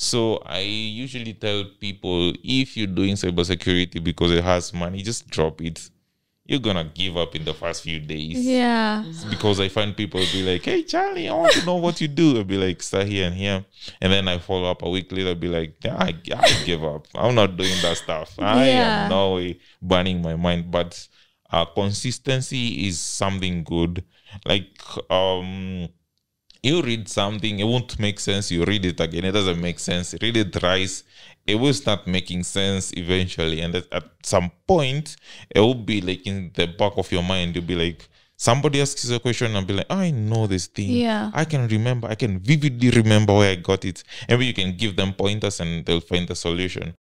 So I usually tell people, if you're doing cybersecurity because it has money, just drop it. You're gonna give up in the first few days. Yeah. Because I find people be like, hey Charlie, I want to know what you do. I'll be like, start here and here. And then I follow up a week later, be like, yeah, I give up. I'm not doing that stuff. I am no way burning my mind. But consistency is something good. Like you read something, it won't make sense. You read it again, it doesn't make sense. Read it thrice, it will start making sense eventually. And at some point, it will be like in the back of your mind. You'll be like, somebody asks you a question and be like, I know this thing. Yeah. I can remember. I can vividly remember where I got it. And you can give them pointers and they'll find the solution.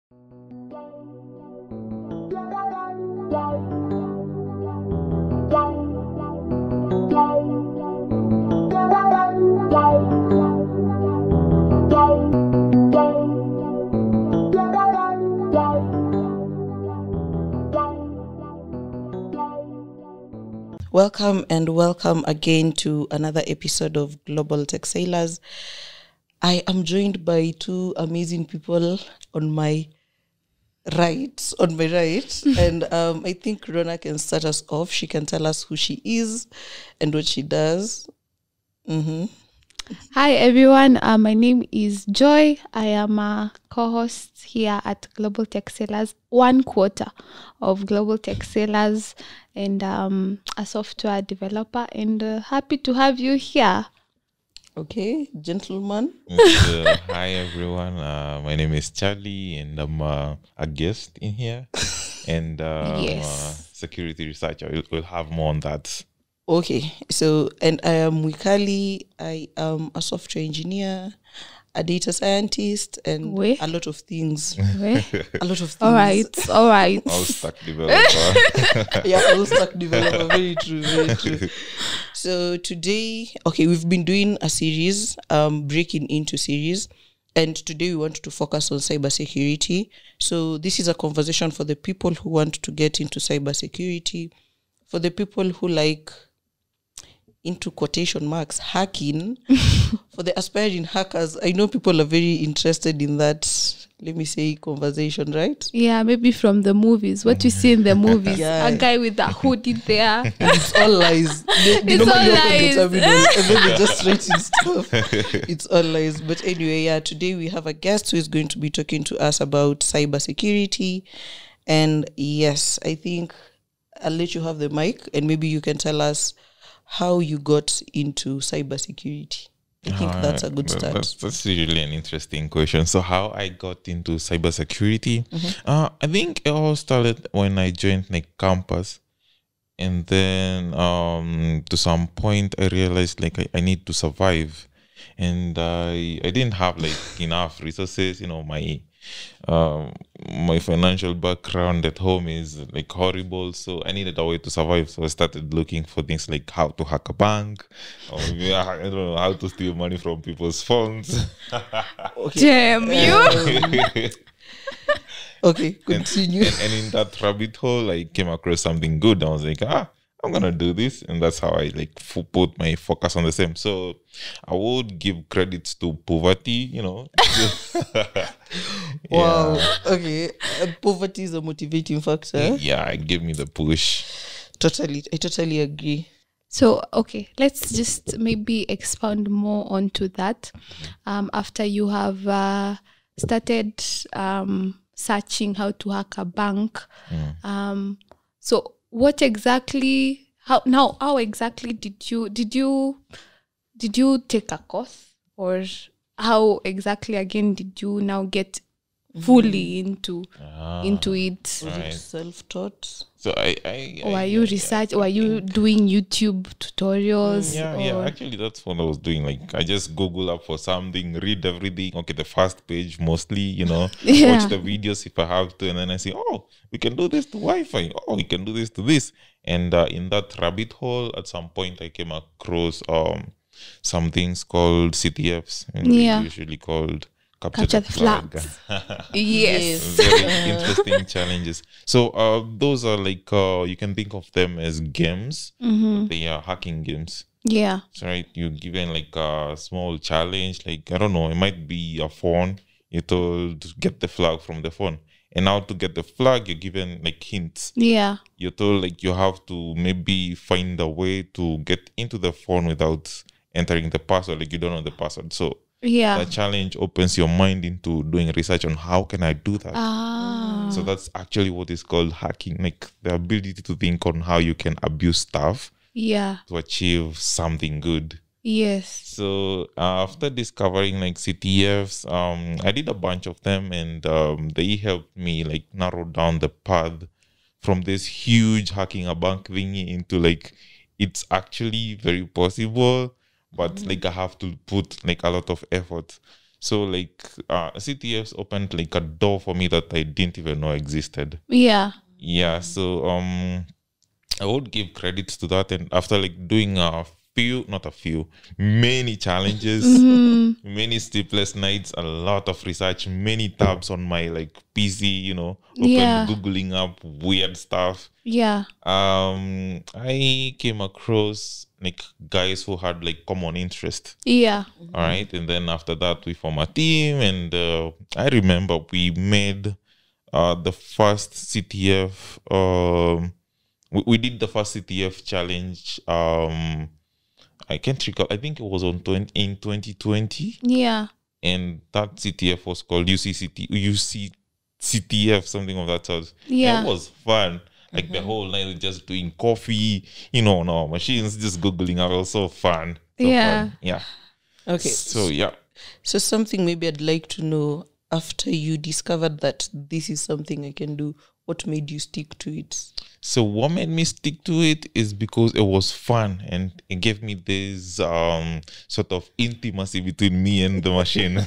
Welcome again to another episode of Global Tech Sailors. I am joined by two amazing people on my right, and I think Rona can start us off. She can tell us who she is and what she does. Hi everyone, my name is Joy. I am a co-host here at Global Tech Sailors, 1/4 of Global Tech Sailors, and a software developer, and happy to have you here. Okay, gentlemen. Hi everyone, my name is Chalie and I'm a guest in here, and Yes. security researcher. We'll have more on that. Okay, so, and I am Mwikali. I am a software engineer, a data scientist, and a lot of things. A lot of things. All right. All stack developer. Yeah, all stack developer. Very true. So today, okay, we've been doing a series, breaking into series, and today we want to focus on cybersecurity. So this is a conversation for the people who want to get into cybersecurity, for the people who like, into quotation marks, hacking, for the aspiring hackers. I know people are very interested in that, let me say, conversation, right? Yeah, maybe from the movies. What you see in the movies, Yeah. a guy with a hoodie there. And it's all lies. They It's normally all open the lies. terminal and then they just write in stuff. It's all lies. But anyway, yeah, today we have a guest who is going to be talking to us about cybersecurity. And yes, I think I'll let you have the mic and maybe you can tell us how you got into cybersecurity. I think that's a good start. That's really an interesting question. So how I got into cybersecurity? I think it all started when I joined like campus. And then to some point I realized like I need to survive. And I didn't have like enough resources. You know, my financial background at home is like horrible, so I needed a way to survive. So I started looking for things like how to hack a bank, or maybe, I don't know, how to steal money from people's phones. Damn you. Okay, continue. And in that rabbit hole, I came across something good. I was like, I'm gonna do this, and that's how I like put my focus on the same. So I would give credits to poverty, you know. Wow. Okay. Poverty is a motivating factor. Yeah, it gave me the push. I totally agree. So, okay, let's just maybe expound more onto that. After you have started searching how to hack a bank, so what exactly? How exactly did you take a course, or how exactly again did you now get fully into it? Was it self-taught? So Were you research? Were you doing YouTube tutorials? Yeah. Actually, that's what I was doing. Like, I just Google up for something, read everything. Okay, the first page mostly, you know, watch the videos if I have to, and then I say, oh, we can do this to Wi-Fi. Oh, we can do this to this. And in that rabbit hole, at some point, I came across some things called CTFs, and they're usually called capture the flag. Yes. Very interesting challenges. So those are like, you can think of them as games. They are hacking games. Yeah. So right, you're given like a small challenge, like, I don't know, it might be a phone. you're told get the flag from the phone. And now to get the flag, you're given like hints. Yeah. You're told like you have to maybe find a way to get into the phone without entering the password. Like you don't know the password. So Yeah. the challenge opens your mind into doing research on how can I do that. So that's actually what is called hacking, like the ability to think on how you can abuse stuff Yeah. to achieve something good. Yes. So after discovering like CTFs, I did a bunch of them, and they helped me like narrow down the path from this huge hacking a bank thingy into like it's actually very possible, but like I have to put like a lot of effort. So like CTFs opened like a door for me that I didn't even know existed. Yeah. Yeah. So I would give credits to that, and after like doing many challenges, many sleepless nights, a lot of research, many tabs on my like PC, open Googling up weird stuff. Yeah. I came across like guys who had like common interest. Yeah. All right. And then after that we formed a team, and I remember we made the first CTF. We did the first CTF challenge. I can't recall. I think it was in 2020. Yeah. And that CTF was called UCCTF, something of that sort. Yeah. And it was fun. Like the whole night just doing coffee, on our machines, just Googling out. It was so fun. Yeah. Yeah. Okay. So, yeah. So something maybe I'd like to know, after you discovered that this is something I can do, what made you stick to it? So what made me stick to it is because it was fun, and it gave me this sort of intimacy between me and the machine.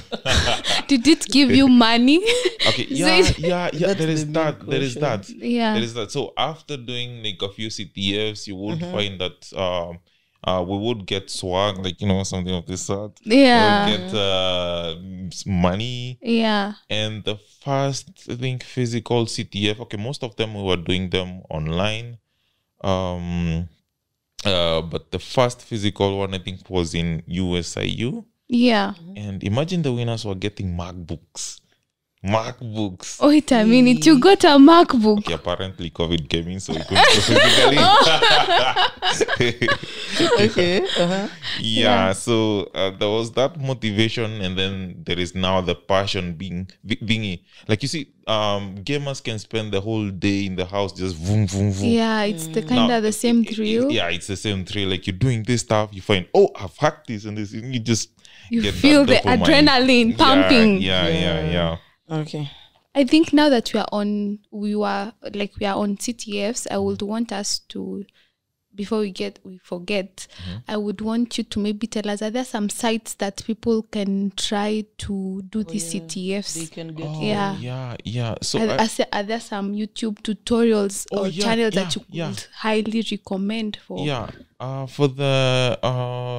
Did it give you money? Okay, yeah. There is that. Yeah. There is that. So after doing like a few CTFs, you would find that we would get swag, like something of this sort. Yeah. We would get money. Yeah. And the first, I think, physical CTF. Okay, most of them we were doing them online. But the first physical one, I think, was in USIU. Yeah. And imagine the winners were getting MacBooks. Wait a minute, you got a MacBook. Okay, apparently COVID came in, so we couldn't go physically. Okay. Yeah, so there was that motivation, and then there is now the passion being thingy. Like you see, gamers can spend the whole day in the house just vroom, vroom, vroom. Yeah, it's the kind of the same thrill. Yeah, it's the same thrill. Like you're doing this stuff, you find, I've hacked this and this, and you just get feel the dopamine. adrenaline pumping. Yeah. Okay. I think now that we are on CTFs, I would want us to, before we forget, I would want you to maybe tell us, are there some sites that people can try to do these CTFs? They can get Yeah. So are there some YouTube tutorials or channels that you could highly recommend for? Yeah. For the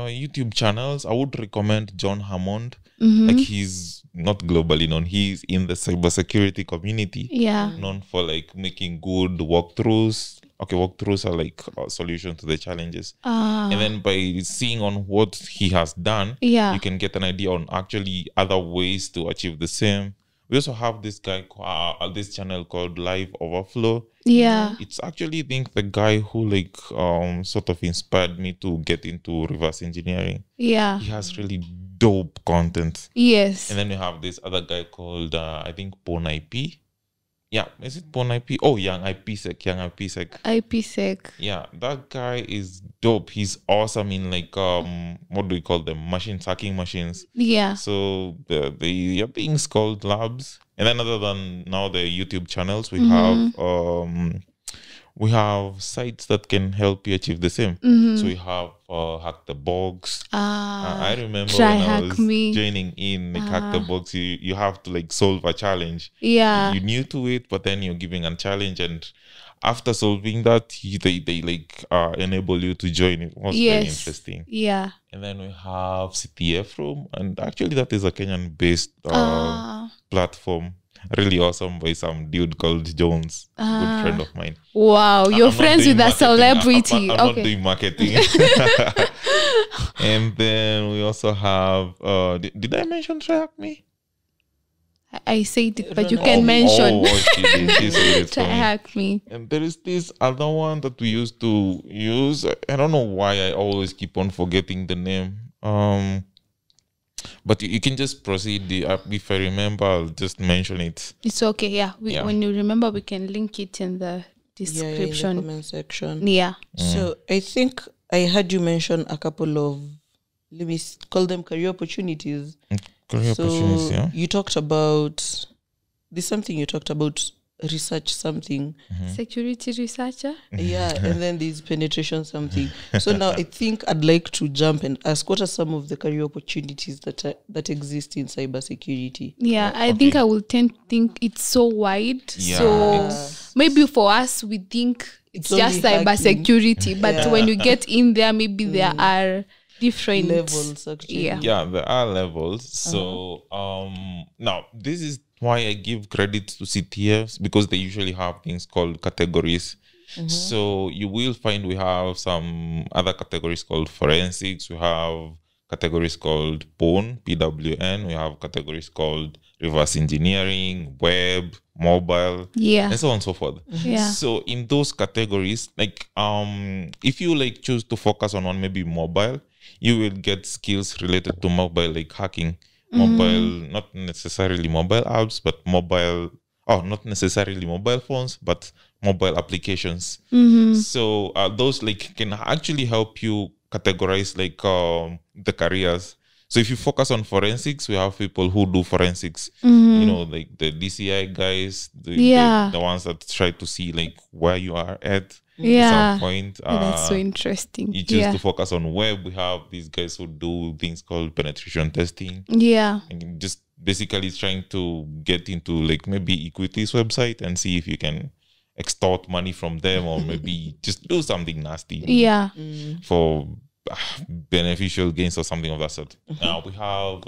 YouTube channels, I would recommend John Hammond. Like he's not globally known. He's in the cybersecurity community. Yeah. Known for like making good walkthroughs. Okay, walkthroughs are like a solution to the challenges. And then by seeing on what he has done, you can get an idea on actually other ways to achieve the same. We also have this guy, this channel called Live Overflow. Yeah. It's actually, I think, the guy who like sort of inspired me to get into reverse engineering. Yeah. He has really dope content. Yes. And then we have this other guy called, I think, Pon IP. Yeah, is it Pon IP? Oh, Young IPsec. IPsec. Yeah, that guy is dope. He's awesome in like, what do we call them? Hacking machines. Yeah. So the things called labs. And then other than now the YouTube channels, we have sites that can help you achieve the same. So we have Hack the Box. I remember when I was joining in like Hack the Box, you have to like solve a challenge. Yeah. You're new to it, but then you're giving a challenge, and after solving that, they like enable you to join. It was very interesting. Yeah. And then we have CTF Room, and actually that is a Kenyan-based platform. Really awesome by some dude called Jones, good friend of mine. Wow, you're friends with a celebrity. I'm not doing marketing. And then we also have, did I mention Try Hack Me? I said it, but you can mention. She said it Try for me. hack me. And there is this other one that we used to use. I don't know why I always keep on forgetting the name. But you can just proceed. If I remember, I'll just mention it. It's okay. Yeah. When you remember, we can link it in the description. in the comment section. Yeah. So I think I heard you mention a couple of, let me call them career opportunities. Career opportunities, yeah. You talked about, there's something you talked about, research something. Security researcher. Yeah, and then there's penetration something. So now I think I'd like to jump and ask, what are some of the career opportunities that exist in cybersecurity? Yeah, I think I will tend to think it's so wide. Yeah, So maybe for us, we think it's just only cybersecurity. But when you get in there, maybe there are different levels, actually. Yeah. There are levels. So now this is why I give credit to CTFs, because they usually have things called categories. So you will find we have some other categories called forensics. We have categories called PWN. We have categories called reverse engineering, web, mobile, and so on and so forth. Yeah. So in those categories, like if you like choose to focus on one, maybe mobile, you will get skills related to mobile, like hacking. Mobile, not necessarily mobile apps, but not necessarily mobile phones, but mobile applications. So those like can actually help you categorize like the careers. So if you focus on forensics, we have people who do forensics, you know, like the DCI guys, the ones that try to see like where you are at some point. That's so interesting. You choose to focus on web. We have these guys who do things called penetration testing. Yeah. And just basically trying to get into like maybe Equity's website and see if you can extort money from them, or maybe just do something nasty. Yeah. For beneficial gains or something of that sort. Now we have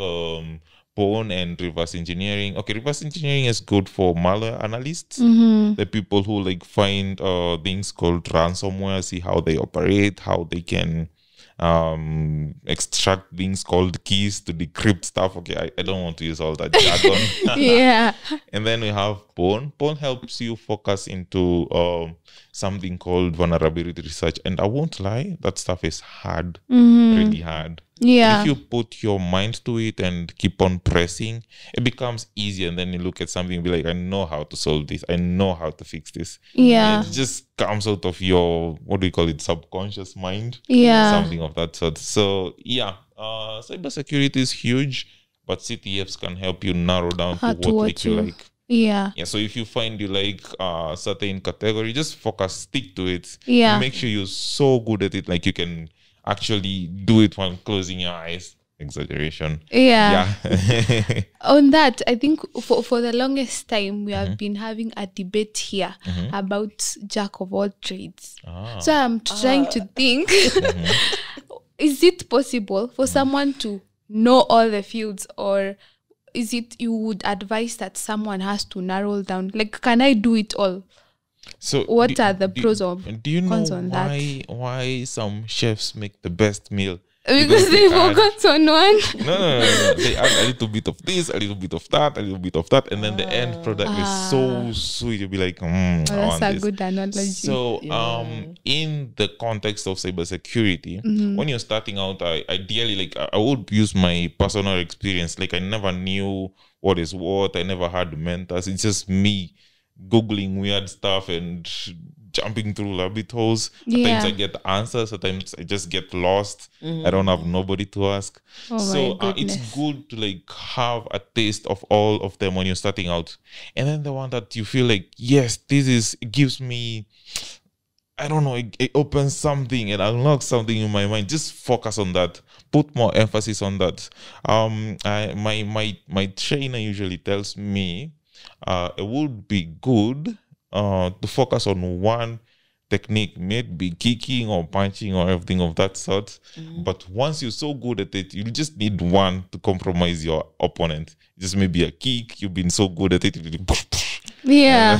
PWN and reverse engineering. Okay, reverse engineering is good for malware analysts, the people who like find things called ransomware, see how they operate, how they can extract things called keys to decrypt stuff. Okay, I don't want to use all that jargon. Yeah. And then we have PWN. PWN helps you focus into something called vulnerability research. And I won't lie, that stuff is hard, really hard. Yeah. If you put your mind to it and keep on pressing, it becomes easier. And then you look at something and be like, I know how to solve this. I know how to fix this. Yeah. And it just comes out of your, what do you call it, subconscious mind? Yeah. Something of that sort. So, yeah, cybersecurity is huge, but CTFs can help you narrow down to what you like. Yeah. Yeah. So if you find you like a certain category, just focus, stick to it. Yeah. Make sure you're so good at it, like you can actually do it while closing your eyes. Exaggeration. Yeah. On that, I think for the longest time we have been having a debate here about jack of all trades. So I'm trying to think, is it possible for someone to know all the fields, or is it you would advise that someone has to narrow down? Like, can I do it all? So what are the pros or do you know cons on that? why some chefs make the best meal? Because they forgot on one. No. They add a little bit of this, a little bit of that, a little bit of that, and then the end product is so sweet. You'll be like, I that's want a this. good analogy. So, in the context of cybersecurity, when you're starting out, ideally, like I would use my personal experience. Like I never knew what is what. I never had mentors. It's just me Googling weird stuff and jumping through rabbit holes. Sometimes I get answers, sometimes I just get lost. I don't have nobody to ask. So it's good to like have a taste of all of them when you're starting out. And then the one that you feel like, yes, it gives me, I don't know, it opens something and unlocks something in my mind. Just focus on that. Put more emphasis on that. My trainer usually tells me it would be good to focus on one technique, maybe kicking or punching or everything of that sort. But once you're so good at it, you just need one to compromise your opponent. Just maybe a kick. You've been so good at it. Yeah.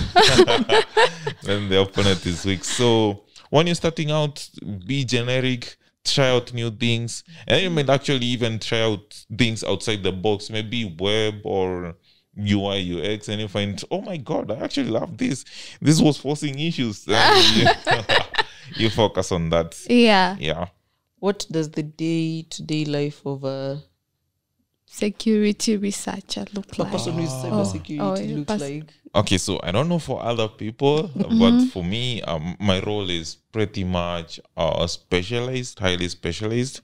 Then the opponent is weak. So when you're starting out, be generic. Try out new things. And you might actually even try out things outside the box. Maybe web or UI UX, and you find, oh my god, I actually love this. This was forcing issues. And you focus on that. Yeah. What does the day-to-day life of a Security researcher look like? person with cybersecurity looks like? Okay, so I don't know for other people, but for me, my role is pretty much specialized, highly specialized.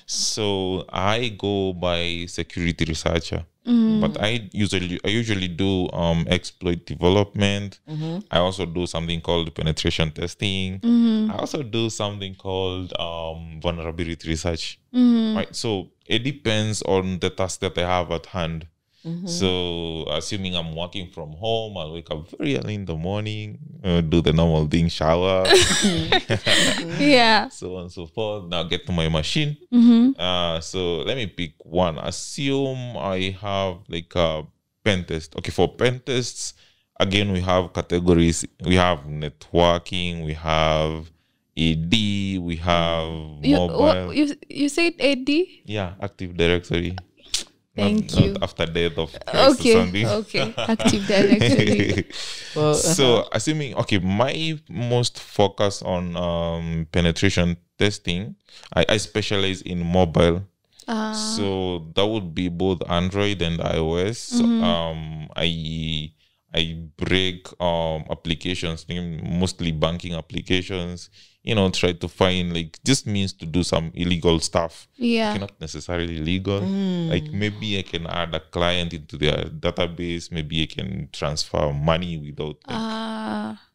So I go by security researcher, but I usually do exploit development. I also do something called penetration testing. I also do something called vulnerability research. Right, so it depends on the task that I have at hand. So assuming I'm working from home, I'll wake up very early in the morning, do the normal thing, shower, so on and so forth. Now get to my machine. So let me pick one. Assume I have like a pen test. Okay, for pen tests, again, we have categories. We have networking, we have AD, we have mobile. You said AD? Yeah, Active Directory. Thank you. Not after death of Christ or something. Okay. Active Directory. So assuming, my most focus on penetration testing, I specialize in mobile. So that would be both Android and iOS. I break applications, mostly banking applications, try to find like just means to do some illegal stuff. Not necessarily legal. Like maybe I can add a client into their database. Maybe I can transfer money without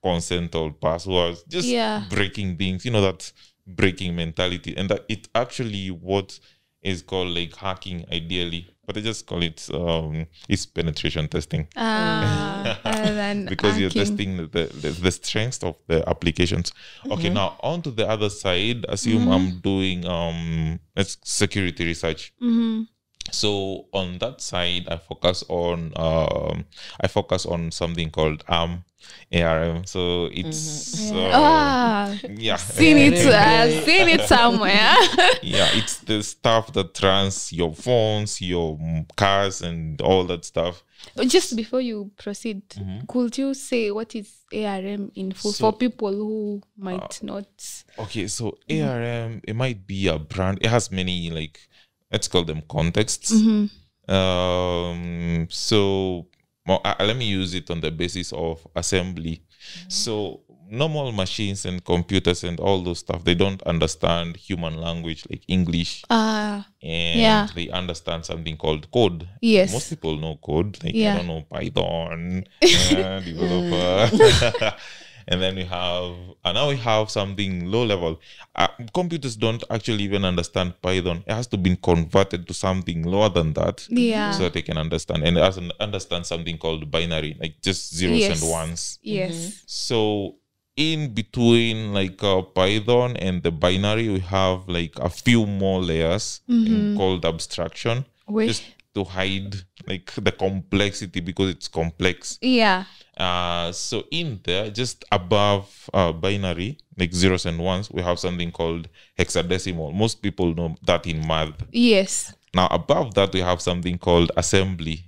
consent or passwords. Just breaking things, that breaking mentality. And that it actually what is called like hacking ideally. But I just call it it's penetration testing. Because you're testing the strength of the applications. Okay, now on to the other side. Assume I'm doing security research. So on that side, I focus on something called ARM. So it's seen it somewhere. It's the stuff that runs your phones, your cars, and all that stuff. Just before you proceed, could you say what is ARM in full for people who might not? Okay, so ARM, it might be a brand. It has many let's call them contexts. So let me use it on the basis of assembly. So normal machines and computers and all those stuff, they don't understand human language like English. And they understand something called code. Yes. Most people know code. I don't know Python, developer. And then we have something low level. Computers don't actually even understand Python. It has to be converted to something lower than that, so that they can understand. And it has to understand something called binary, like just zeros and ones. Yes. So in between Python and the binary, we have a few more layers called abstraction, just to hide the complexity because it's complex. So in there, just above binary, zeros and ones, we have something called hexadecimal. Most people know that in math. Yes. Now above that, we have something called assembly.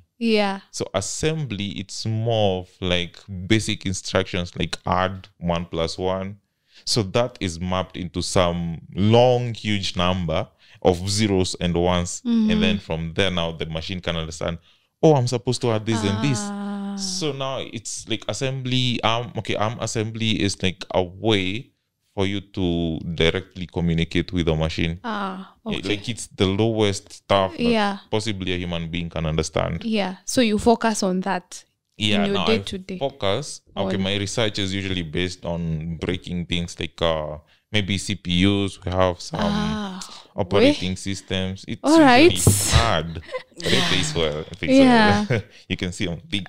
So assembly, it's more of basic instructions like add 1 + 1. So that is mapped into some long, huge number of zeros and ones. And then from there now the machine can understand, I'm supposed to add this and this. So now it's assembly. ARM assembly is a way for you to directly communicate with the machine. It's the lowest stuff that possibly a human being can understand. So you focus on that in your day-to-day. Focus. My research is usually based on breaking things maybe CPUs. We have some operating systems. It's really hard, but it pays well. I think so. You can see I'm thick.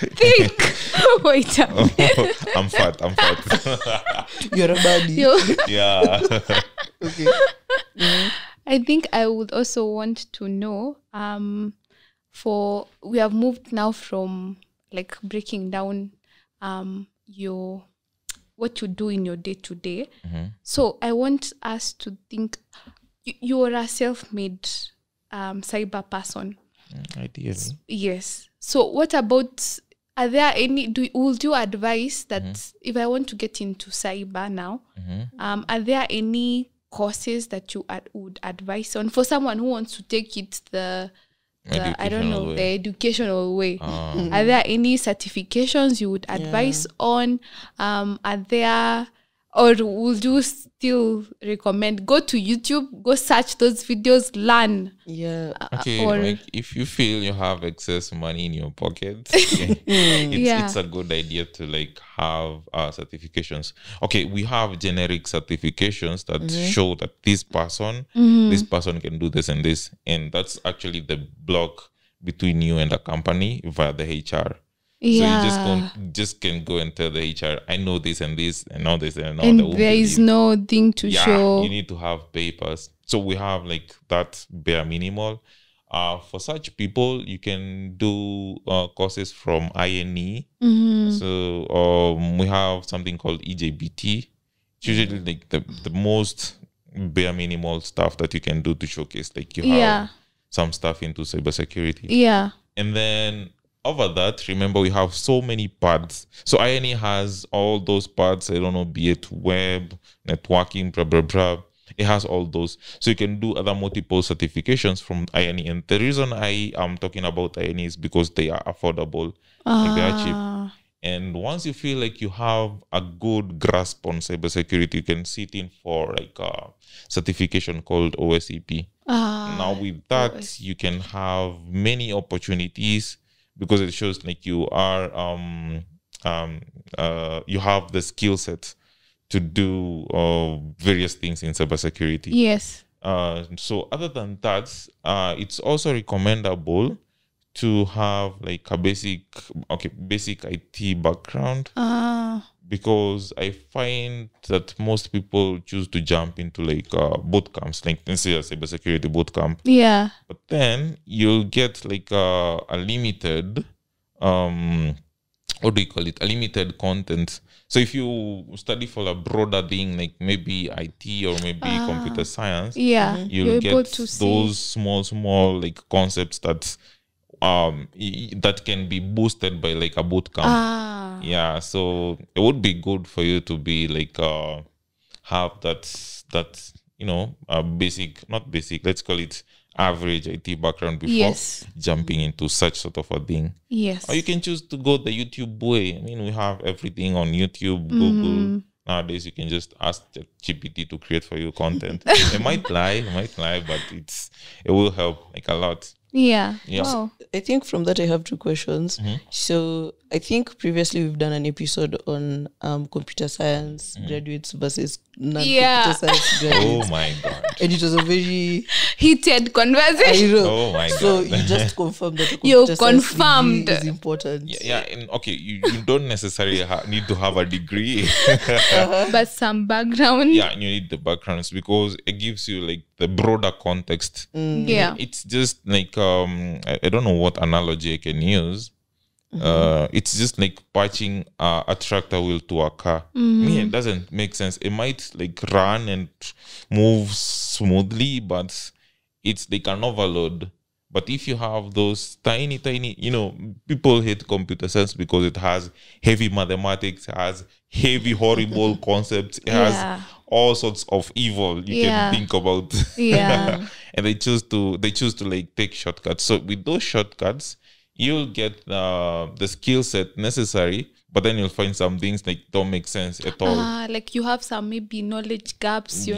Thick. Wait a minute. I'm fat. You're a baddie. Okay. I think I would also want to know, we have moved now from breaking down what you do in your day-to-day. So I want us to think, you're a self-made cyber person. Ideally. Yes. So what about, are there any, would you advise that if I want to get into cyber now, are there any courses that you would advise on for someone who wants to take it the I don't know, way. the educational way? Are there any certifications you would advise on? Are there, or would you still recommend go to YouTube, go search those videos, learn? Yeah. Okay, or- like if you feel you have excess money in your pocket, it's a good idea to like have certifications. Okay, we have generic certifications that show that this person can do this and this, and that's actually the block between you and the company via the HR. So you just can go and tell the HR, I know this and this and all this and all. And there is no thing to show. You need to have papers. So we have like that bare minimal. For such people, you can do courses from INE. So we have something called EJBT. It's usually like the most bare minimal stuff that you can do to showcase. Like you have some stuff into cybersecurity. Yeah. And then over that, remember we have so many pads. So INE has all those pads. I don't know, be it web, networking, blah, blah, blah. It has all those. So you can do other multiple certifications from INE. And the reason I am talking about INE is because they are affordable. Like they are cheap. And once you feel like you have a good grasp on cybersecurity, you can sit in for like a certification called OSCP. Now with that, you can have many opportunities because it shows like you are you have the skill set to do various things in cybersecurity. Yes. So other than that, it's also recommendable to have like a basic IT background, because I find that most people choose to jump into like boot camps, like let's say a cybersecurity boot camp. Yeah. But then you'll get like a limited, what do you call it? A limited content. So if you study for a broader thing, like maybe IT or maybe computer science, Yeah. you'll get those small like concepts that that can be boosted by like a boot camp. Yeah, so it would be good for you to be like have that let's call it average IT background before jumping into such sort of a thing. Yes. Or you can choose to go the YouTube way. I mean, we have everything on YouTube, Google. Nowadays, you can just ask GPT to create for you content. It might lie, but it will help like a lot. Yeah. Yeah. Wow. I think from that I have two questions. So I think previously we've done an episode on computer science graduates versus non-computer science graduates. Oh my God. And it was a very heated conversation. I know. Oh my God. So you just confirmed that the You computer science confirmed. degree is important. Yeah, and okay, you don't necessarily need to have a degree. But some background. Yeah, and you need the backgrounds because it gives you like the broader context. Yeah. It's just like I don't know what analogy I can use. It's just like patching a tractor wheel to a car. It doesn't make sense. It might like run and move smoothly, but it's like an overload. But if you have those tiny, people hate computer science because it has heavy mathematics, it has heavy, horrible concepts, it has all sorts of evil you can think about. Yeah. And they choose to like take shortcuts. So with those shortcuts, you'll get the skill set necessary, but then you'll find some things like don't make sense at all. Like you have some maybe knowledge gaps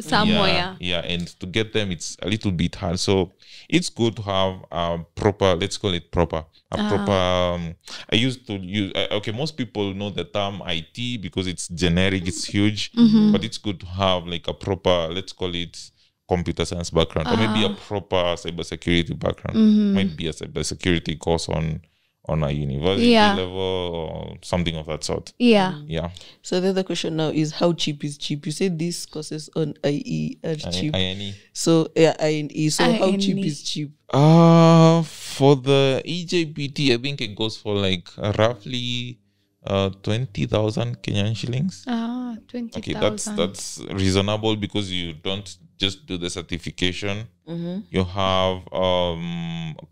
somewhere. Yeah, and to get them, it's a little bit hard. So it's good to have a proper, let's call it proper. I used to use, most people know the term IT because it's generic, it's huge, but it's good to have like a proper, let's call it computer science background, or maybe a proper cybersecurity background. Might be a cybersecurity course on a university level or something of that sort. Yeah. So the other question now is, how cheap is cheap? You said these courses on IE are cheap. INE. So INE. So how cheap is cheap? For the EJBT, I think it goes for like roughly 20,000 Kenyan shillings. 20,000. Okay, that's reasonable because you don't just do the certification. You have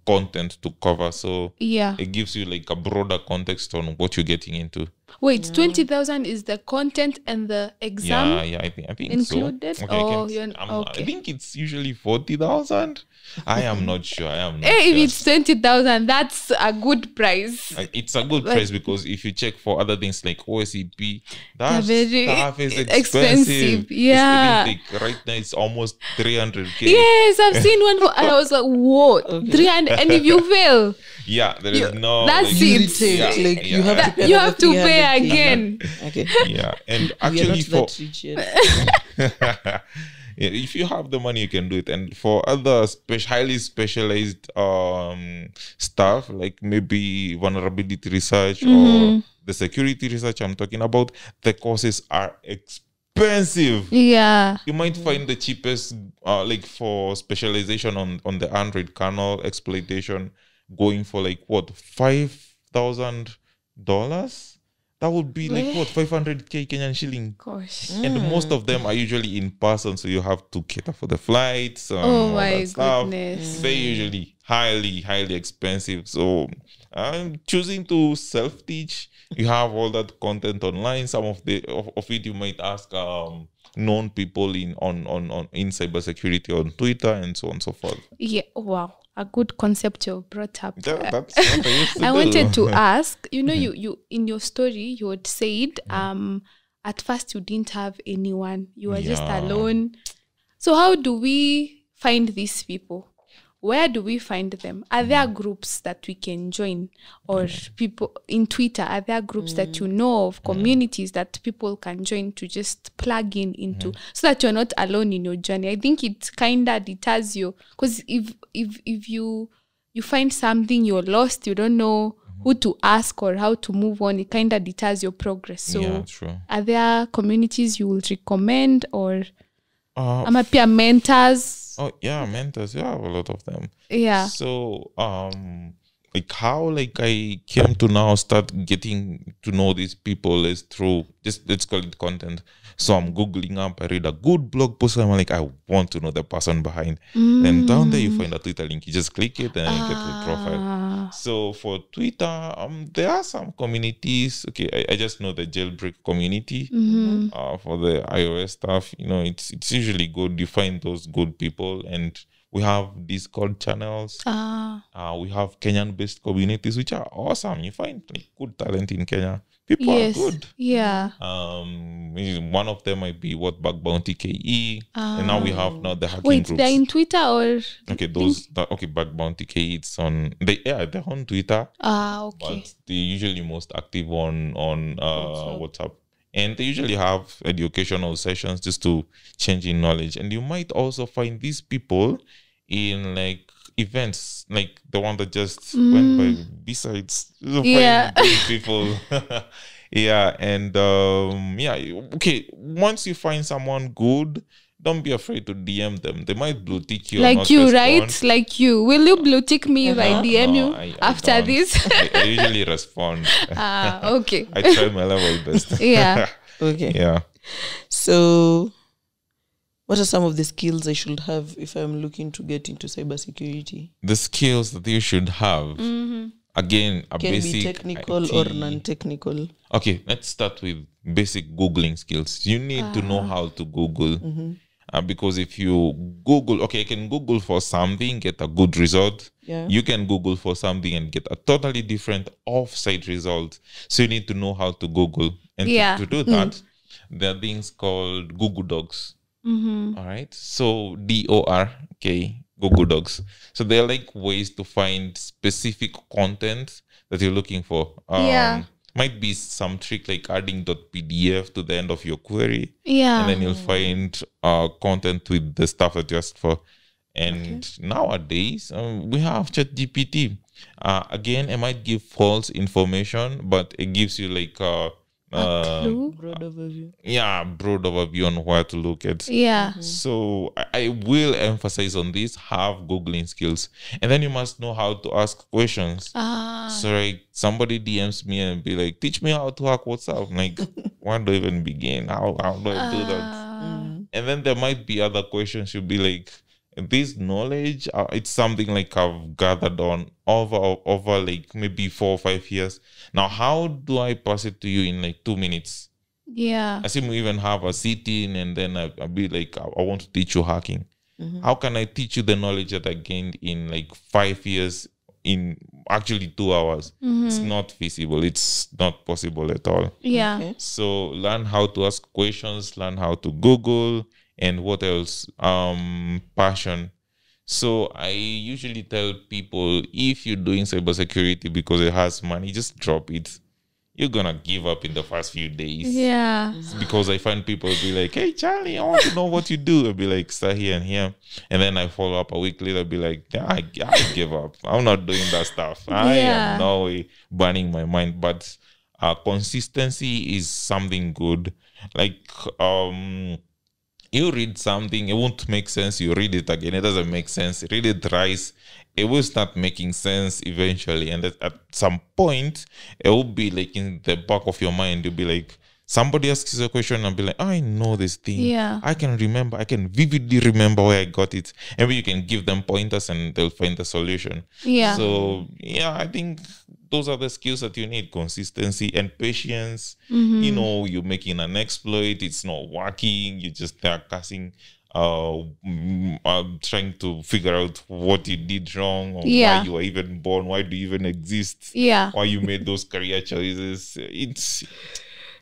content to cover, so Yeah. it gives you like a broader context on what you're getting into. Wait, 20,000 is the content and the exam Yeah, I think included? so. Oh, I think it's usually 40,000. I am not sure. Hey, if it's 20,000, that's a good price. It's a good price because if you check for other things like OSCP, that very stuff is expensive. Yeah. Like right now it's almost 300k. Yes, I've seen one and I was like, whoa, 300. And if you fail, Yeah, there is no. that's like, it. Retake, Yeah, like yeah. you have to pay you have to 300K. pay again. Okay. Yeah, and We are actually not for that rich yet. yeah, if you have the money, you can do it. And for other highly specialized stuff, like maybe vulnerability research or the security research I'm talking about, the courses are expensive. Yeah. You might find the cheapest, like for specialization on the Android kernel exploitation, going for like what, $5,000? That would be like what, 500k Kenyan shilling. Gosh. And most of them are usually in person, so you have to cater for the flights. Oh all my that stuff. goodness. They're usually highly expensive. So I'm choosing to self-teach. You have all that content online. Some of it you might ask known people in cybersecurity on Twitter and so on and so forth. Yeah. Wow. A good concept you brought up. That's what I used to I do. wanted to ask, you in your story, you had said at first you didn't have anyone. You were just Yeah. alone. So how do we find these people? Where do we find them? Are there groups that we can join? Or people in Twitter, are there groups that you know of, communities that people can join to just plug into so that you're not alone in your journey? I think it kind of deters you. Because if you find something, you're lost, you don't know who to ask or how to move on, it kind of deters your progress. So Yeah, true. are there communities you would recommend or peer mentors? Oh yeah, mentors. You have a lot of them. Yeah. So like how like I came to now start getting to know these people is through just, let's call it content. So I'm googling up, I read a good blog post, and I'm like, I want to know the person behind. Then down there you find a Twitter link. You just click it and you get to the profile. So for Twitter, there are some communities. Okay, I just know the jailbreak community. For the iOS stuff, it's usually good. You find those good people, and we have Discord channels. We have Kenyan-based communities, which are awesome. You find like good talent in Kenya. People are good. Yeah. One of them might be Bug Bounty KE, and now we have the hacking Wait, groups. they're in Twitter or? Okay, Bug Bounty KE. It's on. They're on Twitter. Okay. But they're usually most active on WhatsApp. And they usually have educational sessions just to change in knowledge. And you might also find these people in like events, like the one that just went by. Besides, Yeah. find these people. Yeah, and okay. Once you find someone good, don't be afraid to DM them. They might blue tick you. Like or not you, respond. right? Like you. Will you blue tick me if I DM No, you I after don't. this? I usually respond. Okay. I try my level best. Yeah. Okay. Yeah. So, what are some of the skills I should have if I'm looking to get into cybersecurity? The skills that you should have. Again, a Can basic be technical IT. or non-technical. Okay, let's start with basic Googling skills. You need to know how to Google. Because if you Google, okay, you can Google for something, get a good result. Yeah. You can Google for something and get a totally different off-site result. So you need to know how to Google. And to do that, there are things called Google Docs. All right. So DOR, okay, Google Docs. So they're like ways to find specific content that you're looking for. Might be some trick like adding .pdf to the end of your query. Yeah. And then you'll find content with the stuff that you asked for. And nowadays, we have ChatGPT. Again, it might give false information, but it gives you like Clue? Broad overview. broad overview on where to look at. Yeah. So I will emphasize on this, have Googling skills. And then you must know how to ask questions. So like somebody DMs me and be like, teach me how to hack WhatsApp. I'm like, where do I even begin? How do I do that? And then there might be other questions. You'll be like, this knowledge, it's something like I've gathered on over like maybe 4 or 5 years. Now, how do I pass it to you in like 2 minutes? Yeah. I seem to even have a sit-in, and then I'll be like, I want to teach you hacking. How can I teach you the knowledge that I gained in like 5 years in actually 2 hours? It's not feasible. It's not possible at all. Yeah. Okay. So learn how to ask questions, learn how to Google, and what else? Passion. So I usually tell people, if you're doing cybersecurity because it has money, just drop it. You're gonna give up in the first few days. Yeah. Because I find people be like, hey, Charlie, I want to know what you do. I'll be like, start here and here. And then I follow up a week later, I'll be like, yeah, I give up. I'm not doing that stuff. I am no way burning my mind. But consistency is something good. Like, you read something, it won't make sense. You read it again, it doesn't make sense. Read it thrice, it will start making sense eventually. And at some point, it will be like in the back of your mind. You'll be like, somebody asks you a question and be like, I know this thing. Yeah. I can vividly remember where I got it. And you can give them pointers and they'll find the solution. Yeah. So, yeah, I think those are the skills that you need: consistency and patience. You know, you're making an exploit, it's not working, you just start cussing, trying to figure out what you did wrong, or why you were even born, why do you even exist, why you made those career choices.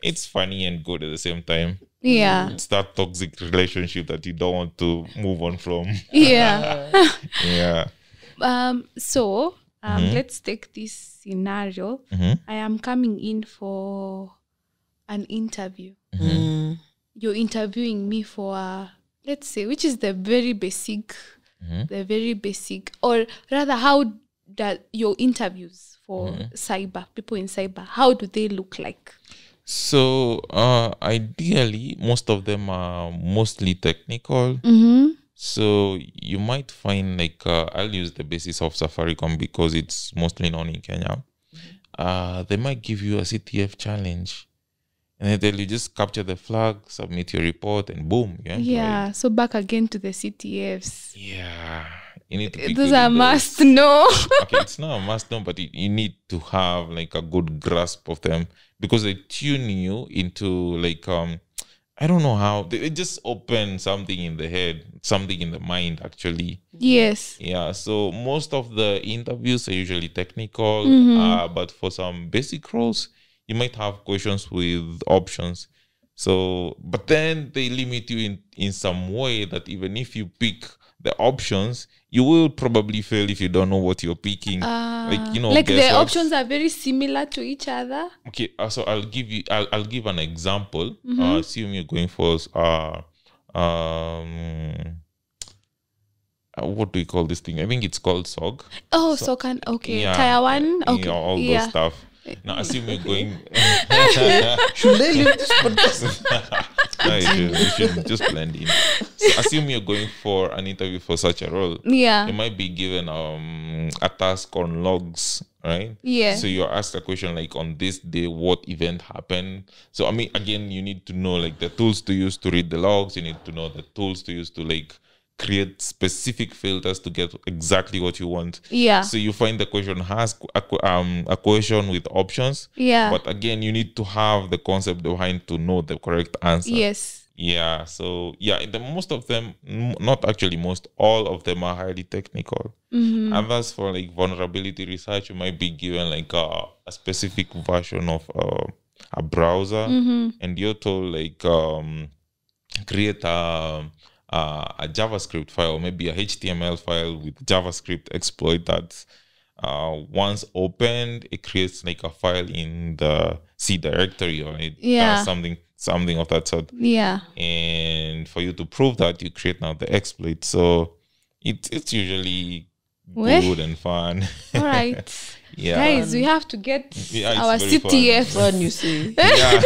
It's funny and good at the same time. Yeah. It's that toxic relationship that you don't want to move on from. Yeah. Yeah. So let's take this scenario. I am coming in for an interview. You're interviewing me for let's say, which is the very basic, or rather, how that your interviews for people in cyber, how do they look like? So ideally, most of them are mostly technical. So you might find like, I'll use the basis of Safaricom because it's mostly known in Kenya. They might give you a CTF challenge. And they tell you, just capture the flag, submit your report, and boom. Yeah. So back again to the CTFs. Yeah. You need to those are must know. Okay, it's not a must know, but you need to have like a good grasp of them, because they tune you into like, I don't know how, they just open something in the head, something in the mind actually. Yes. Yeah, so most of the interviews are usually technical, but for some basic roles, you might have questions with options. So, but then they limit you in some way that even if you pick the options, you will probably fail if you don't know what you're picking. Like the options are very similar to each other. Okay, so I'll give an example. Assume you're going for what do we call this thing? I think it's called SOG. Oh, SOG. Okay, yeah. Tier 1. Okay, all those stuff. Now, assume you're going. Should they leave this podcast? No, you should just blend in. So assume you're going for an interview for such a role. Yeah. You might be given a task on logs, right? Yeah. So you're asked a question like, on this day, what event happened? So, I mean, again, you need to know like the tools to use to read the logs. You need to know the tools to use to like create specific filters to get exactly what you want. Yeah. So you find the question has a question with options. Yeah. But again, you need to have the concept behind to know the correct answer. Yes. Yeah. So yeah, most of them, not actually most, all of them are highly technical. Others for like vulnerability research, you might be given like a specific version of a browser, and you're told like create a JavaScript file, maybe a HTML file with JavaScript exploit that once opened, it creates like a file in the C directory, or it does something of that sort. Yeah. And for you to prove that, you create now the exploit. So it's usually good and fun. All right. Yeah. Guys, we have to get our CTFs. Fun, you see. Yeah.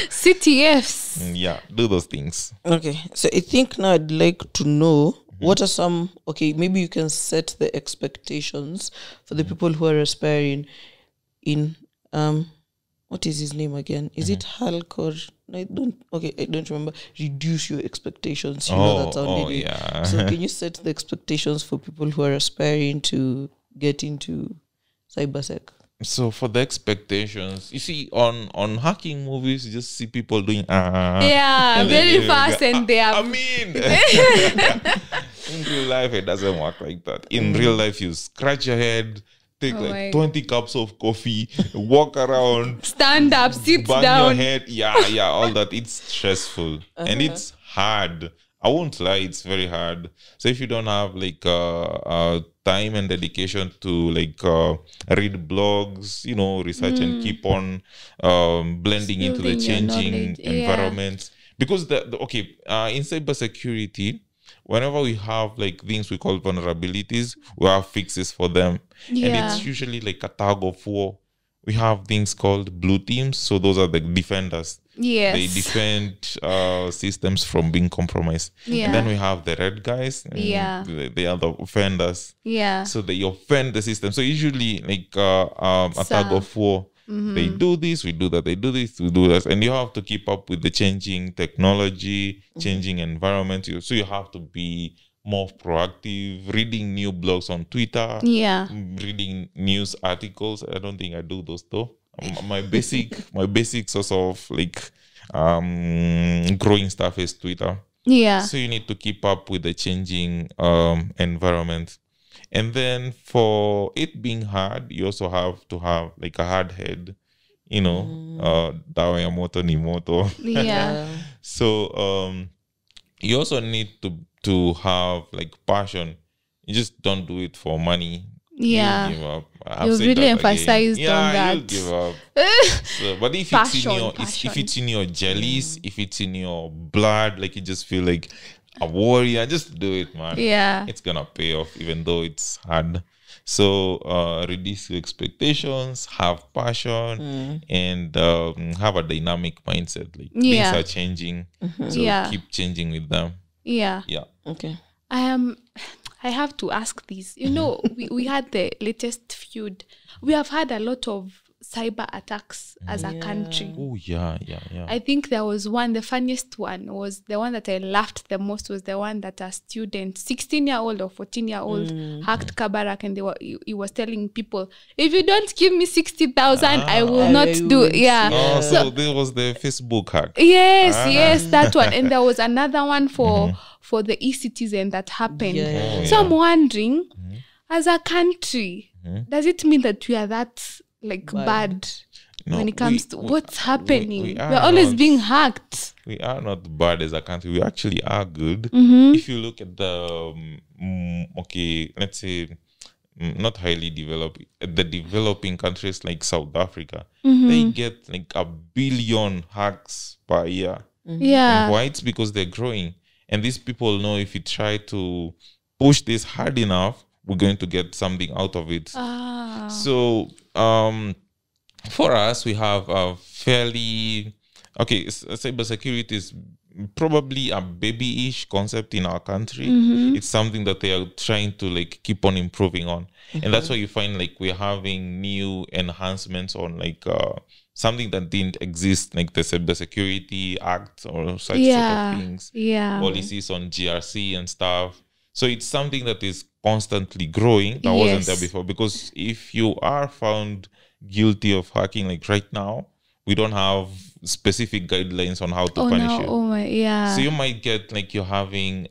CTFs. Yeah, do those things. Okay, so I think now I'd like to know what are some, maybe you can set the expectations for the people who are aspiring in what is his name again? Is it Hulk or I don't remember. Reduce your expectations. You know that sounded yeah. So can you set the expectations for people who are aspiring to get into cybersec? So for the expectations, you see on hacking movies, you just see people doing Yeah, and very then fast, and they are. I mean, in real life, it doesn't work like that. In real life, you scratch your head, take Oh my- 20 cups of coffee, walk around, Stand up, sit bang down. your head. Yeah, all that. It's stressful and it's hard. I won't lie, it's very hard. So if you don't have like time and dedication to like read blogs, research and keep on blending into the Building your changing knowledge, yeah. environments, because in cybersecurity, whenever we have like things we call vulnerabilities, we have fixes for them, and Yeah. it's usually like a tug of war. We have things called blue teams, so those are the defenders. Yes. They defend systems from being compromised. Yeah. And then we have the red guys. And Yeah. They are the offenders. Yeah. So they offend the system. So usually like a tug of war. They do this, we do that. They do this, we do that. And you have to keep up with the changing technology, changing environment. So you have to be more proactive, reading new blogs on Twitter, Yeah. reading news articles. I don't think I do those though. My basic source of like growing stuff is Twitter. Yeah. So you need to keep up with the changing environment. And then for it being hard, you also have to have like a hard head, dawa ya moto ni moto. Yeah. So you also need to have like passion. You just don't do it for money. Yeah. You give up. I've You've said really that again. emphasized on that. You'll give up. So, but if Passion. if it's in your jellies, if it's in your blood, like you just feel like a warrior, just do it, man. Yeah. It's gonna pay off, even though it's hard. So reduce your expectations, have passion, and have a dynamic mindset. Like Yeah. things are changing, so Yeah. keep changing with them. Yeah. Yeah. Okay. I have to ask this. We had the latest feud. We have had a lot of cyber attacks as a country. Oh yeah. I think there was one, the funniest one was the one that I laughed the most, was the one that a student, 16-year-old or 14-year-old, hacked Kabarak, and he was telling people, if you don't give me 60,000, I will not do it. Yeah. Oh, so there was the Facebook hack. Yes, that one. And there was another one for the e-citizen that happened. Yeah. So I'm wondering, as a country, does it mean that we are that like bad No, when it comes to what's happening? we are We're always not. being hacked. We are not bad as a country. We actually are good. If you look at the let's say not highly developed, the developing countries like South Africa, they get like 1 billion hacks per year. Yeah. Why? It's because they're growing, and these people know if you try to push this hard enough, we're going to get something out of it. So for us, we have a fairly cybersecurity is probably a baby-ish concept in our country. It's something that they are trying to like keep on improving on, and that's why you find like we're having new enhancements on like something that didn't exist, like the Cybersecurity Act or such sort of things. Yeah. Policies on GRC and stuff. So it's something that is constantly growing that wasn't there before. Because if you are found guilty of hacking, like right now, we don't have specific guidelines on how to punish you. Oh my, yeah. So you might get like you're having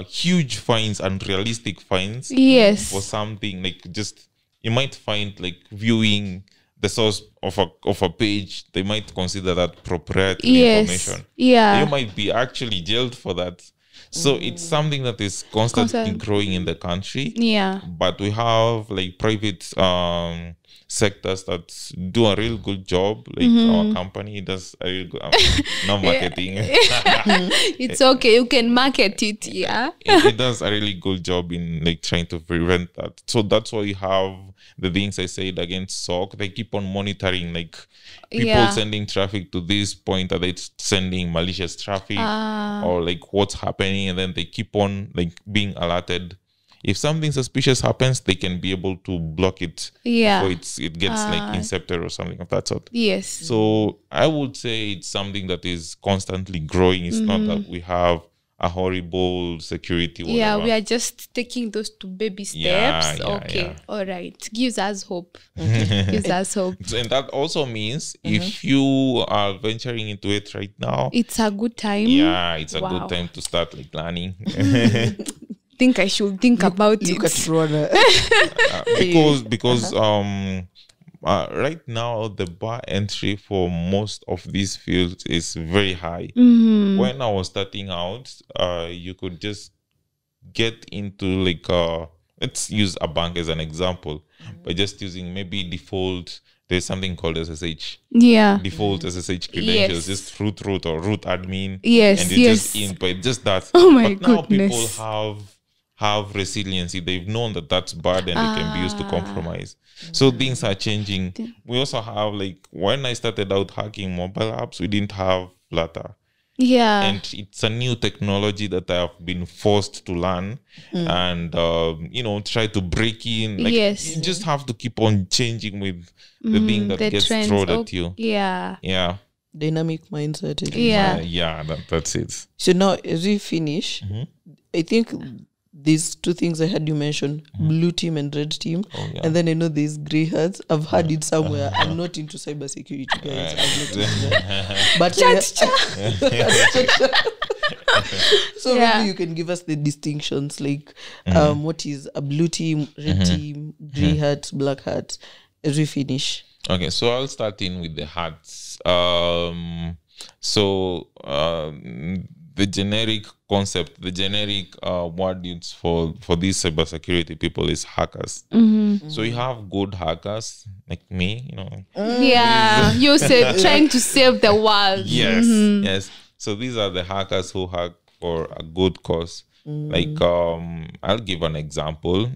huge fines, unrealistic fines Yes. for something like just you might find like viewing the source of a page, they might consider that proprietary information. Yeah. You might be actually jailed for that. So it's something that is constantly growing in the country. Yeah. But we have like private sectors that do a real good job. Like our company does a real good not marketing. It's okay. You can market it. Yeah. it does a really good job in like trying to prevent that. So that's why you have the things I said against SOC. They keep on monitoring like people sending traffic to this point. Are they sending malicious traffic or like what's happening? And then they keep on like being alerted. if something suspicious happens, they can be able to block it before it gets like incepted or something of that sort. Yes. So I would say it's something that is constantly growing. It's not that we have a horrible security. Whatever. Yeah, we are just taking those 2 baby steps. Okay, all right. Gives us hope. Gives us hope. And that also means if you are venturing into it right now, it's a good time. Yeah, it's a good time to start like planning. Think I should think about Look it. at Rona. because right now the bar entry for most of these fields is very high. When I was starting out, you could just get into like let's use a bank as an example, by just using maybe default. There's something called SSH. Yeah. Default SSH credentials, just root or root admin. Yes. And you're just in, but just that. Oh my but now goodness. people have resiliency. They've known that that's bad and it can be used to compromise. So things are changing. We also have like, when I started out hacking mobile apps, we didn't have Flutter. Yeah. And it's a new technology that I have been forced to learn and, try to break in. Like, you just have to keep on changing with the thing that gets trends. thrown at you. Yeah. Yeah. Dynamic mindset. That's it. So now, as we finish, I think these 2 things I had you mention, blue team and red team. Oh, yeah. And then I know there's grey hats. I've heard it somewhere. I'm not into cybersecurity, guys. I'm not into that. But so maybe you can give us the distinctions, like what is a blue team, red team, grey hat, black hat, as we finish. Okay, so I'll start in with the hats. The generic concept, the generic word used for these cybersecurity people is hackers. So you have good hackers like me, Yeah, you said trying to save the world. Yes. So these are the hackers who hack for a good cause. Like, I'll give an example.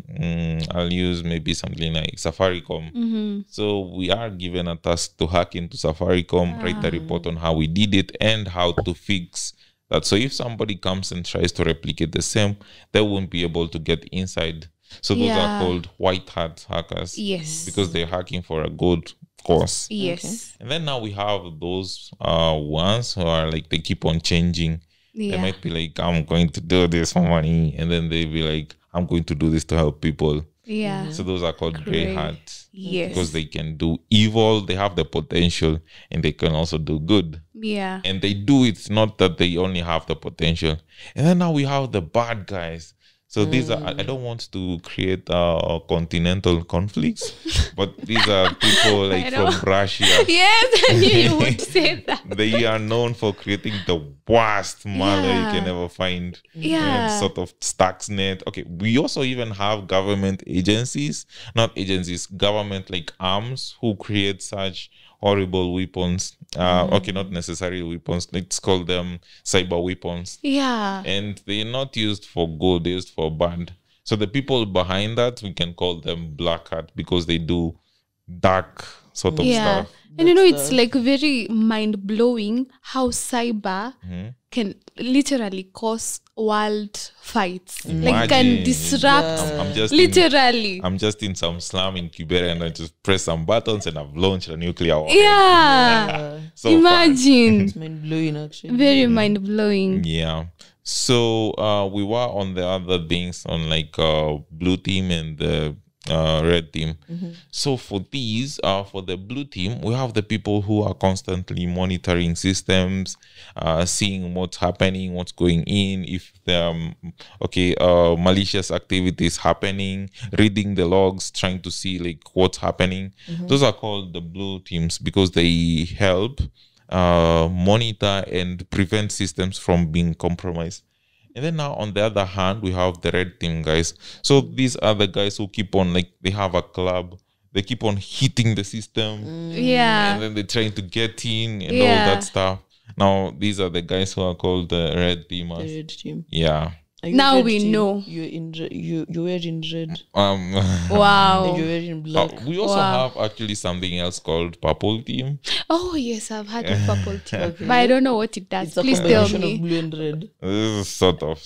I'll use maybe something like Safaricom. So we are given a task to hack into Safaricom, write a report on how we did it and how to fix that. So if somebody comes and tries to replicate the same, they won't be able to get inside. So those are called white hat hackers. Yes. Because they're hacking for a good cause. Yes. Okay. And then now we have those ones who are like, they keep on changing. They might be like, I'm going to do this for money. And then they'll be like, I'm going to do this to help people. Yeah. So those are called grey hats. Yes. Because they can do evil, they have the potential, and they can also do good. Yeah. And they do it, not that they only have the potential. And then now we have the bad guys. So these are, I don't want to create continental conflicts, but these are people like from Russia. Yes, I knew you would say that. They are known for creating the worst malware you can ever find. Yeah. Sort of Stuxnet. Okay, we also even have government agencies, not agencies, government like arms who create such horrible weapons. Okay, not necessarily weapons. Let's call them cyber weapons. Yeah. And they're not used for good, they're used for bad. So the people behind that, we can call them black hat because they do dark sort of stuff. And it's like very mind-blowing how cyber can literally cause world fights. Like can disrupt I'm just in some slum in Quebec and I just press some buttons and I've launched a nuclear war. So imagine. It's mind-blowing actually. Very mind-blowing. Yeah. So we were on the other things on like blue team and the red team. So for these, for the blue team, we have the people who are constantly monitoring systems, seeing what's happening, what's going in, if there are malicious activities happening, reading the logs, trying to see like what's happening. Those are called the blue teams because they help monitor and prevent systems from being compromised. And then now on the other hand, we have the red team guys. So these are the guys who keep on, like, they have a club. They keep on hitting the system. And then they're trying to get in and all that stuff. Now, these are the guys who are called the red teamers. The red team. Yeah. Are you Now red we team? know. You're in you're wearing red. Wow. And you're wearing black. We also have actually something else called purple team. Oh yes, I've heard of purple tea, Okay. but I don't know what it does. It's a Please tell combination of me. blue and red. This is sort of.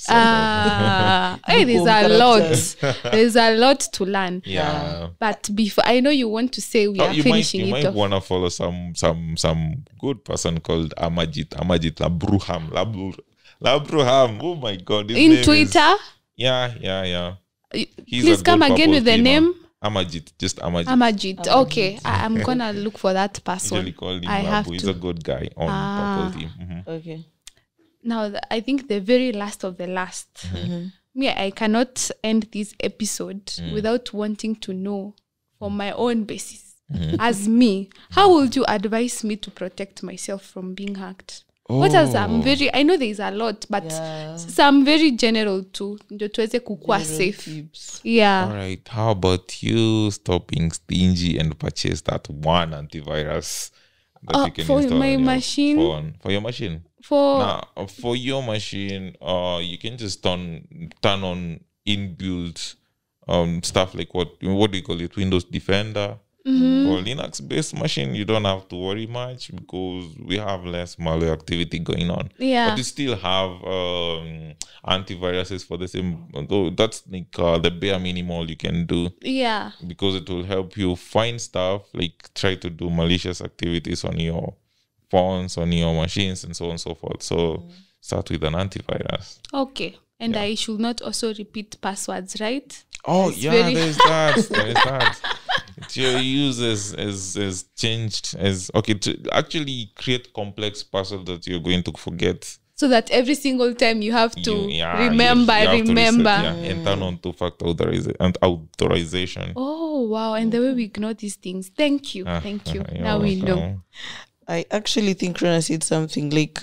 Hey, there's Home a lot. characters. There's a lot to learn. Yeah. But before, I know you want to say we are finishing you it might off. want to follow some good person called Amajit Labruham. Labruham. Oh my God. His In name Twitter. Yeah. He's Please a come good again purple with the teamer. name. Amajit, just Amajit. Amajit. Okay, I'm gonna look for that person. Usually call him I have Labu. He's to. a good guy on purple team. Okay. Now, I think the very last of the last. Me, I cannot end this episode without wanting to know, from my own basis, as me, how would you advise me to protect myself from being hacked? What are some I know there is a lot, but some very general too, ndio tuweze kukua safe. Tips. Yeah. All right. How about you stop being stingy and purchase that one antivirus that you can for install my on your machine? phone? For your machine. For your machine, you can just turn on inbuilt stuff like what do you call it? Windows Defender. For Linux-based machine, you don't have to worry much because we have less malware activity going on. Yeah. But you still have antiviruses for the same. Though that's like the bare minimal you can do. Yeah. Because it will help you find stuff, like try to do malicious activities on your phones, on your machines, and so on and so forth. So start with an antivirus. Okay. And I should not also repeat passwords, right? Oh, It's yeah, very- there's that. It's your use is changed to actually create complex passwords that you're going to forget. So that every single time you have to You have remember. to reset, and turn on two-factor authorization. Oh, wow. And the way we ignore these things. Thank you. Thank you. You're Now we know. welcome. I actually think Rona said something like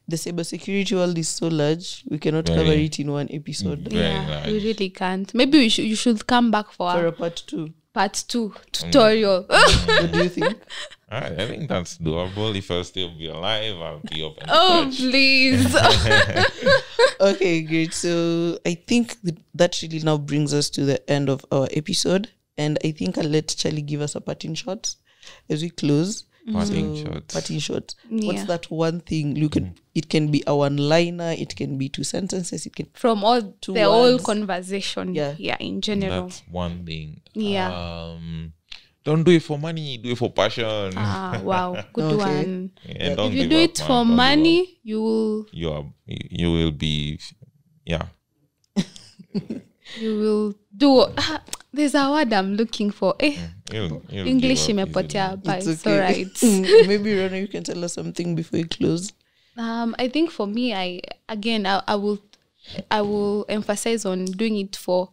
the cybersecurity world is so large, we cannot cover it in one episode. Very Yeah, nice. we really can't. Maybe you should come back for For a a part 2. part 2 tutorial. What do you think? I think that's doable. If I still be alive, I'll be open. Oh, please. Okay, great. So I think that really now brings us to the end of our episode. And I think I'll let Chalie give us a parting shot as we close. Parting shots. Parting shot. Yeah. What's that one thing? Look, it can be a one-liner. It can be 2 sentences. It can From all Two the whole words. conversation. Yeah. Yeah, in general. That's one thing. Yeah. Don't do it for money. Do it for passion. Ah, wow. Good Okay. one. And don't If you give do up, it man. for Don't give up. money, you will You will be, yeah. do. There's a word I'm looking for. You'll English give up imepotea, but It's it's okay. alright. Maybe Rona, you can tell us something before we close. I think for me, I will emphasize on doing it for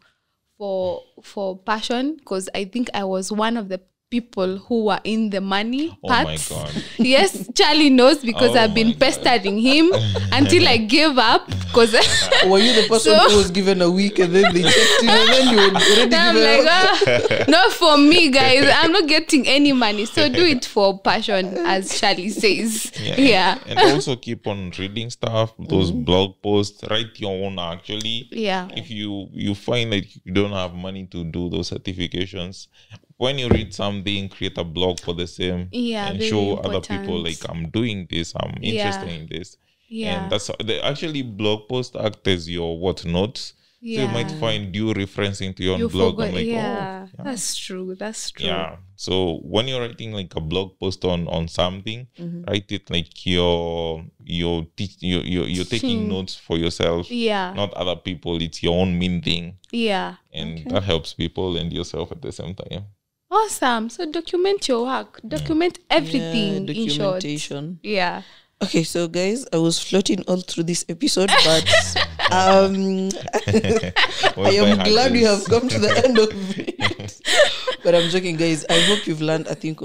passion, because I think I was one of the people who were in the money Oh my parts. God. Yes, Chalie knows because Oh I've been my God. pestering him until I gave up, because Were you the person So- who was given a week and then they checked in and then you were already I'm given like, not for me, guys. I'm not getting any money. So do it for passion, as Chalie says. Yeah. And also keep on reading stuff, those blog posts, write your own actually. Yeah. If you find that you don't have money to do those certifications, when you read something, create a blog for the same, Yeah, and very show other people important. like I'm doing this, I'm interested in this. Yeah. And that's actually blog posts act as your notes. So you might find you referencing to your own You blog. forgot. I'm like, Yeah. oh, That's true. That's true. yeah. So when you're writing like a blog post on something, write it like you're taking notes for yourself, Yeah. not other people. It's your own main thing, Yeah. and that helps people and yourself at the same time. Awesome. So document your work. Document everything in short. documentation. Yeah. Okay, so guys, I was floating all through this episode, but I am glad we have come to the end of it. But I'm joking, guys. I hope you've learned a thing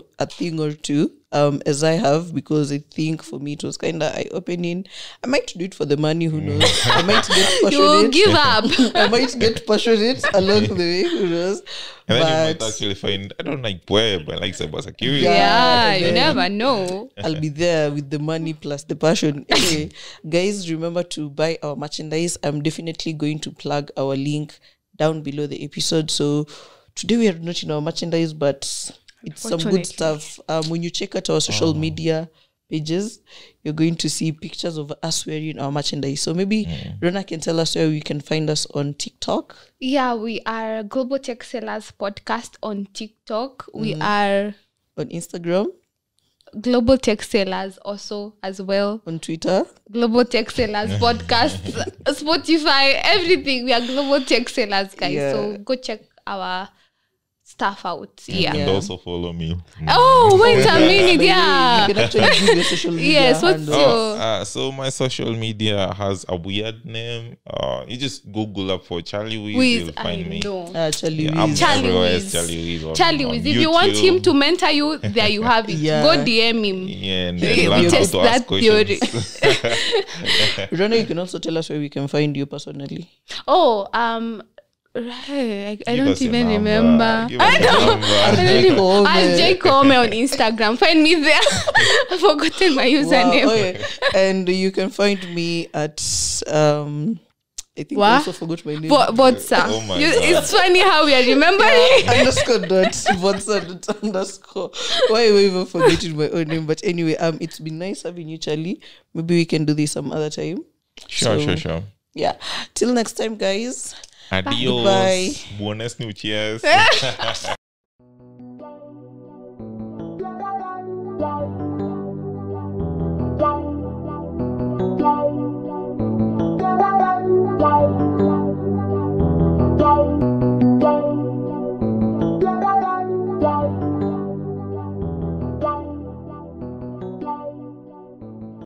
or two, as I have, because I think for me it was kind of eye-opening. I might do it for the money, who knows? I might get passionate. You give up. I might get passionate along the way, who knows? And then you might actually find, I don't like web, I like cybersecurity. Yeah, you never know. I'll be there with the money plus the passion. Anyway, guys, remember to buy our merchandise. I'm definitely going to plug our link down below the episode. So today we are not in our merchandise, but it's some good stuff. When you check out our social media pages, you're going to see pictures of us wearing our merchandise. So maybe Rona can tell us where we can find us on TikTok. Yeah, we are Global Tech Sellers Podcast on TikTok. We are on Instagram, Global Tech Sellers also as well. on Twitter, Global Tech Sellers Podcast, Spotify, everything. We are Global Tech Sellers, guys. Yeah. So go check our stuff out. Yeah. And also follow me. Oh, wait a minute. Yeah. you can actually give your social media Yes, what's handle. your... So my social media has a weird name. You just Google up for Chalie, you'll find me. know. Chalie Yeah, I'm Wiz. Chalie everywhere. Wiz. Chalie Wiz. Charlie, on if you want YouTube. him to mentor you, there you have it. Yeah. Go DM him. Yeah, and You then learn how test to ask that theory. questions. Rona, you can also tell us where we can find you personally. Oh, right. I Give don't us your even number. remember. Give us I your know. number. Koome. As J Koome on Instagram. Find me there. I've forgotten my username. Wow, okay. And you can find me at I think What? I also forgot my name. Botsa. Oh my You- God. it's funny how we are remembering. underscore dot Botsa dot underscore. Why am I even forgetting my own name? But anyway, it's been nice having you, Chalie. Maybe we can do this some other time. Sure. Yeah. Till next time, guys. Adios. Bye. Buenas noches.